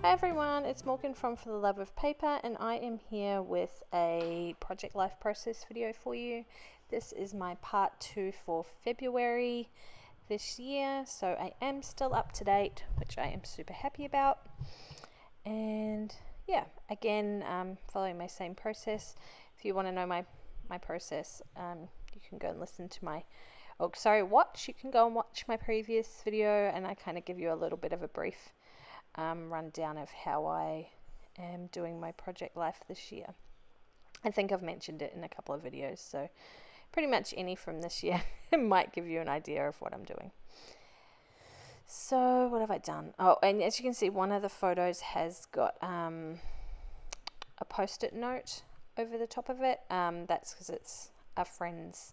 Hi everyone, it's Morgan from For the Love of Paper, and I am here with a Project Life Process video for you. This is my part 2 for February this year, so I am still up to date, which I am super happy about. And yeah, again, following my same process. If you want to know my process, you can go and listen to you can go and watch my previous video, and I kind of give you a little bit of a brief rundown of how I am doing my project life this year. I think I've mentioned it in a couple of videos, so pretty much any from this year might give you an idea of what I'm doing. So what have I done? Oh, and as you can see, one of the photos has got a post-it note over the top of it. That's because it's a friend's.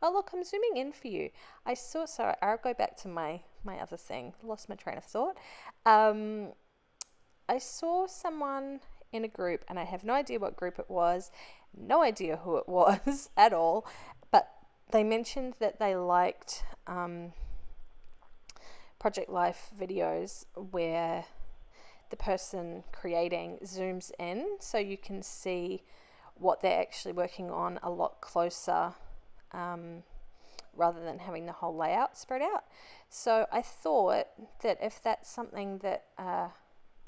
Oh look, I'm zooming in for you. Sorry, I'll go back to my other thing. Lost my train of thought. I saw someone in a group, and I have no idea what group it was, no idea who it was at all, but they mentioned that they liked Project Life videos where the person creating zooms in so you can see what they're actually working on a lot closer, rather than having the whole layout spread out. So I thought that if that's something that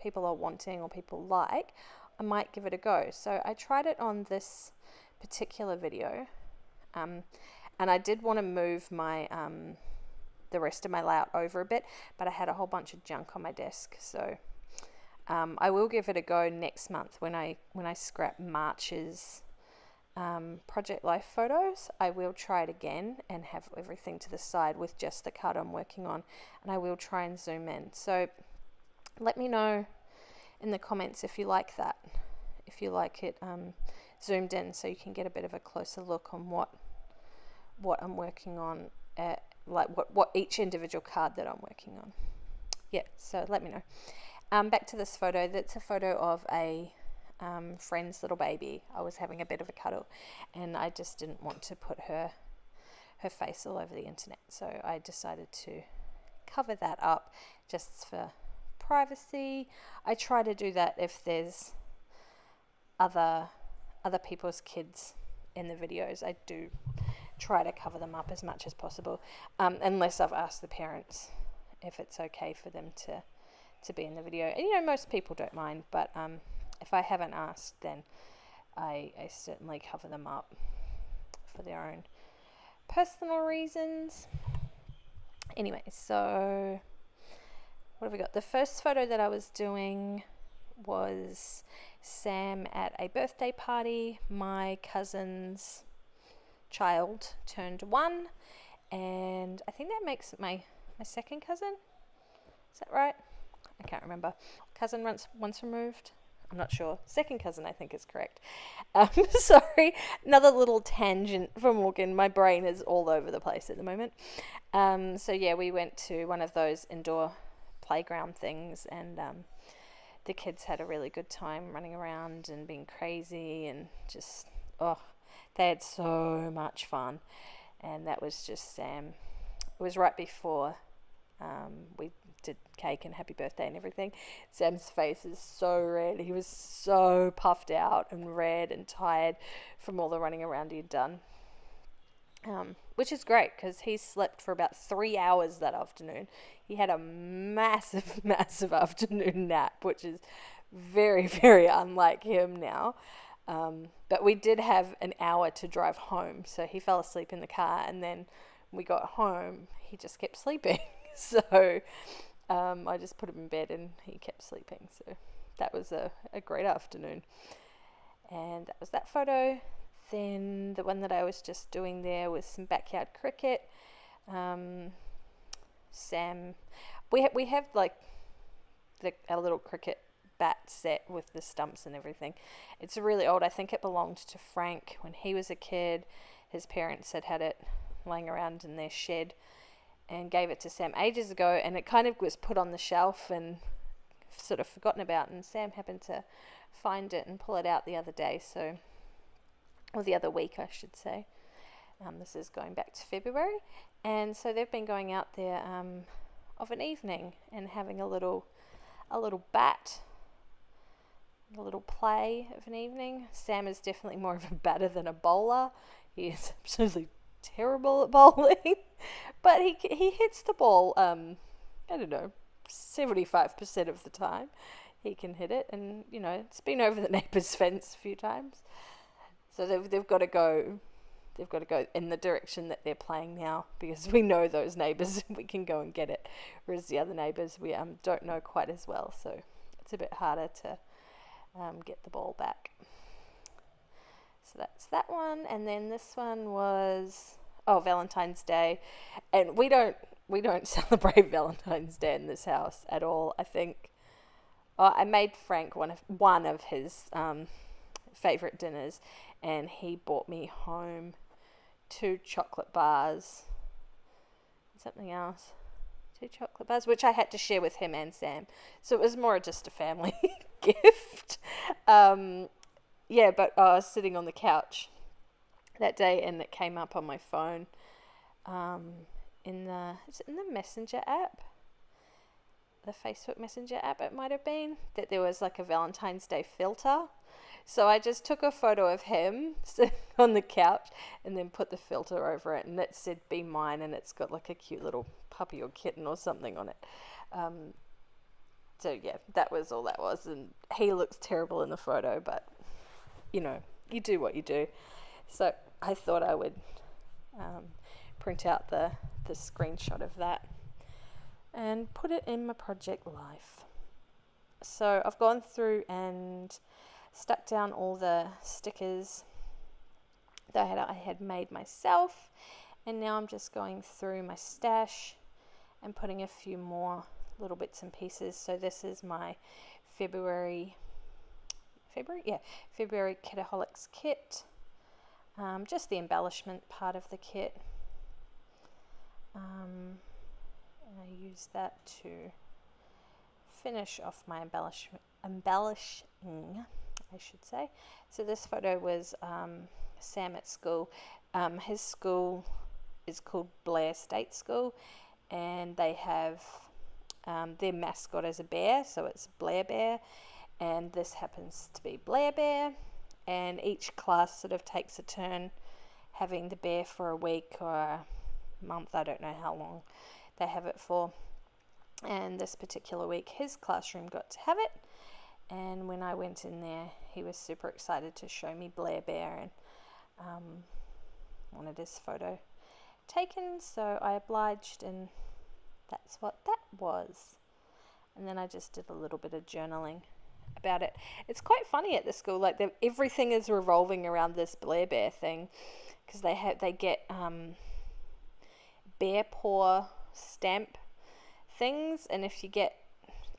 people are wanting or people like, I might give it a go. So I tried it on this particular video, and I did want to move my the rest of my layout over a bit, but I had a whole bunch of junk on my desk. So I will give it a go next month when I scrap March's Project Life photos. I will try it again and have everything to the side with just the card I'm working on, and I will try and zoom in. So let me know in the comments if you like that, if you like it zoomed in, so you can get a bit of a closer look on what I'm working on, like what each individual card that I'm working on. Yeah, so let me know. Back to this photo. That's a photo of a friend's little baby. I was having a bit of a cuddle, and I just didn't want to put her face all over the internet, so I decided to cover that up just for privacy. I try to do that if there's other people's kids in the videos. I do try to cover them up as much as possible, unless I've asked the parents if it's okay for them to be in the video. And most people don't mind, but if I haven't asked, then I certainly cover them up for their own personal reasons. Anyway, so what have we got? The first photo that I was doing was Sam at a birthday party. My cousin's child turned 1, and I think that makes it my second cousin. Is that right? I can't remember. Cousin once removed. I'm not sure. Second cousin, I think, is correct. Sorry, another little tangent from Morgan. My brain is all over the place at the moment. So yeah, we went to one of those indoor playground things, and the kids had a really good time running around and being crazy, and just, they had so much fun. And that was just Sam. It was right before we did cake and happy birthday and everything. Sam's face is so red. He was so puffed out and red and tired from all the running around he had done, which is great because he slept for about 3 hours that afternoon. He had a massive afternoon nap, which is very, very unlike him now. But we did have an hour to drive home, so he fell asleep in the car, and then when we got home, he just kept sleeping. So I just put him in bed and he kept sleeping. So that was a great afternoon. And that was that photo. Then the one that I was just doing there was some backyard cricket. Sam, we have like a little cricket bat set with the stumps and everything. It's really old. I think it belonged to Frank when he was a kid. His parents had it laying around in their shed and gave it to Sam ages ago, and it kind of was put on the shelf and sort of forgotten about, and Sam happened to find it and pull it out the other day, or the other week I should say. This is going back to February, and so they've been going out there of an evening and having a little a little bat, a little play of an evening. Sam is definitely more of a batter than a bowler. He is absolutely terrible at bowling, but he hits the ball, I don't know, 75% of the time he can hit it, and it's been over the neighbour's fence a few times. So they've got to go in the direction that they're playing now, because we know those neighbours. We can go and get it, whereas the other neighbours we don't know quite as well, so it's a bit harder to get the ball back. So that's that one. And then this one was Valentine's Day, and we don't celebrate Valentine's Day in this house at all. I think I made Frank one of his favorite dinners, and he brought me home 2 chocolate bars, something else, 2 chocolate bars, which I had to share with him and Sam. So it was more just a family gift. Yeah, but I was sitting on the couch that day, and it came up on my phone, in the Messenger app, the Facebook Messenger app, it might have been, that there was like a Valentine's Day filter. So I just took a photo of him sitting on the couch and then put the filter over it, and it said "Be Mine," and it's got like a cute little puppy or kitten or something on it. So yeah, that was all that was, and he looks terrible in the photo, but you do what you do. So I thought I would print out the screenshot of that and put it in my project life. So I've gone through and stuck down all the stickers that I had made myself, and now I'm just going through my stash and putting a few more little bits and pieces. So this is my February Kitaholics kit, just the embellishment part of the kit. And I use that to finish off my embellishing, I should say. So this photo was Sam at school. His school is called Blair State School, and they have their mascot is a bear, so it's Blair Bear, and this happens to be Blair Bear, and each class sort of takes a turn having the bear for a week or a month. I don't know how long they have it for, and this particular week his classroom got to have it, and when I went in there he was super excited to show me Blair Bear and wanted his photo taken, so I obliged, and that's what that was. And then I just did a little bit of journaling about it. It's quite funny at the school, like everything is revolving around this Blair Bear thing, because they get bear paw stamp things, and if you get,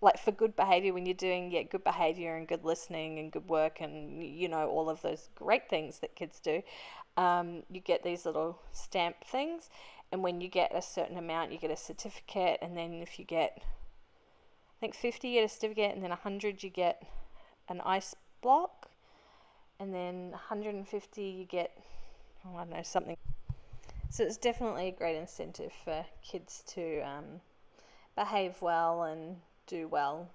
like, for good behavior, when you're doing good behavior and good listening and good work and all of those great things that kids do, you get these little stamp things, and when you get a certain amount you get a certificate, and then if you get, I think 50 you get a certificate, and then 100 you get an ice block, and then 150 you get, I don't know, something. So it's definitely a great incentive for kids to behave well and do well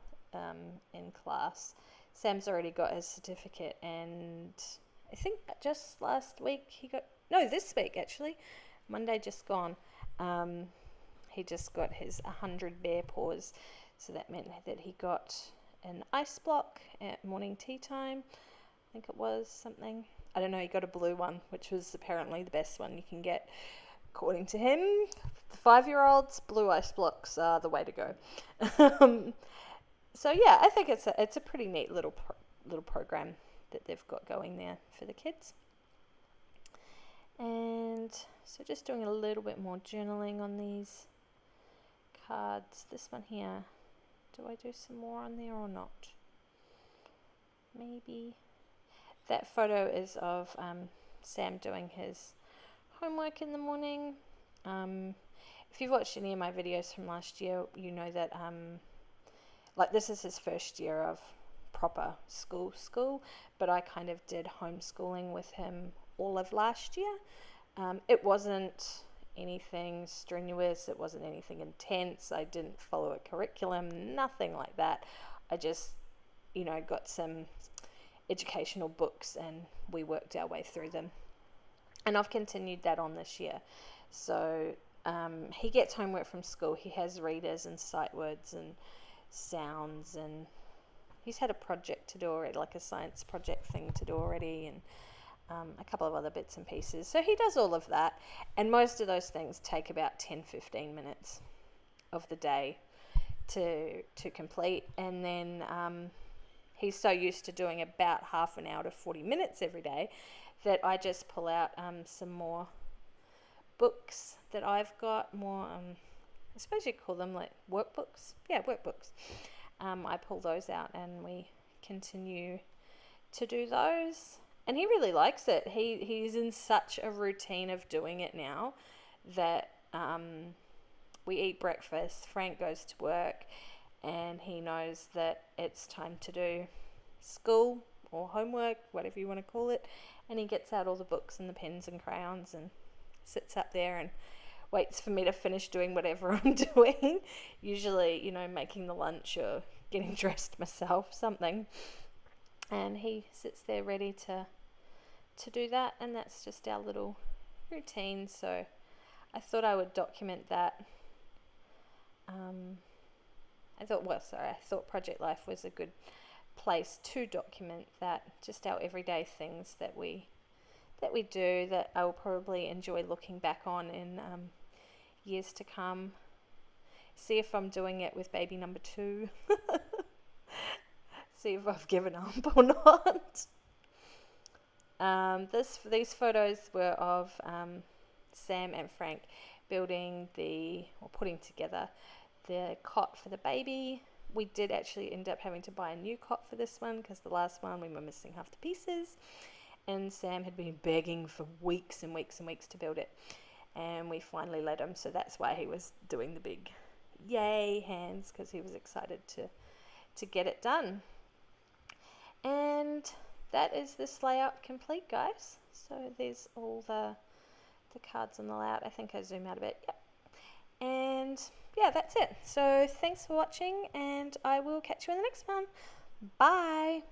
in class. Sam's already got his certificate, and I think just last week this week actually, Monday just gone, he just got his 100 bear paws. So that meant that he got an ice block at morning tea time. I think it was something. I don't know, he got a blue one, which was apparently the best one you can get. According to him, the 5-year-olds, blue ice blocks are the way to go. So yeah, I think it's a pretty neat little program that they've got going there for the kids. And so just doing a little bit more journaling on these cards. This one here, do I do some more on there or not? Maybe. That photo is of Sam doing his homework in the morning. If you've watched any of my videos from last year, you know that this is his first year of proper school, but I kind of did homeschooling with him all of last year. It wasn't anything strenuous. It wasn't anything intense. I didn't follow a curriculum, nothing like that. I just, got some educational books and we worked our way through them. And I've continued that on this year. So he gets homework from school. He has readers and sight words and sounds, and he's had a project to do already, like a science project thing to do already, and a couple of other bits and pieces. So he does all of that, and most of those things take about 10-15 minutes of the day to complete. And then he's so used to doing about half an hour to 40 minutes every day that I just pull out some more books that I've got, more, I suppose you call them like workbooks. Yeah, workbooks. I pull those out and we continue to do those. And he really likes it. He's in such a routine of doing it now that we eat breakfast, Frank goes to work, and he knows that it's time to do school or homework, whatever you want to call it, and he gets out all the books and the pens and crayons and sits up there and waits for me to finish doing whatever I'm doing, usually, making the lunch or getting dressed myself, something, and he sits there ready to do that. And that's just our little routine. So I thought I would document that. I thought Project Life was a good place to document that, just our everyday things that we do, that I will probably enjoy looking back on in years to come. See if I'm doing it with baby number 2. See if I've given up or not. These photos were of Sam and Frank building or putting together the cot for the baby. We did actually end up having to buy a new cot for this one because the last one we were missing half the pieces, and Sam had been begging for weeks and weeks and weeks to build it, and we finally let him. So that's why he was doing the big yay hands, because he was excited to get it done. And that is this layout complete, guys. So there's all the cards on the layout. I think I zoom out a bit. Yep. And yeah, that's it. So thanks for watching, and I will catch you in the next one. Bye.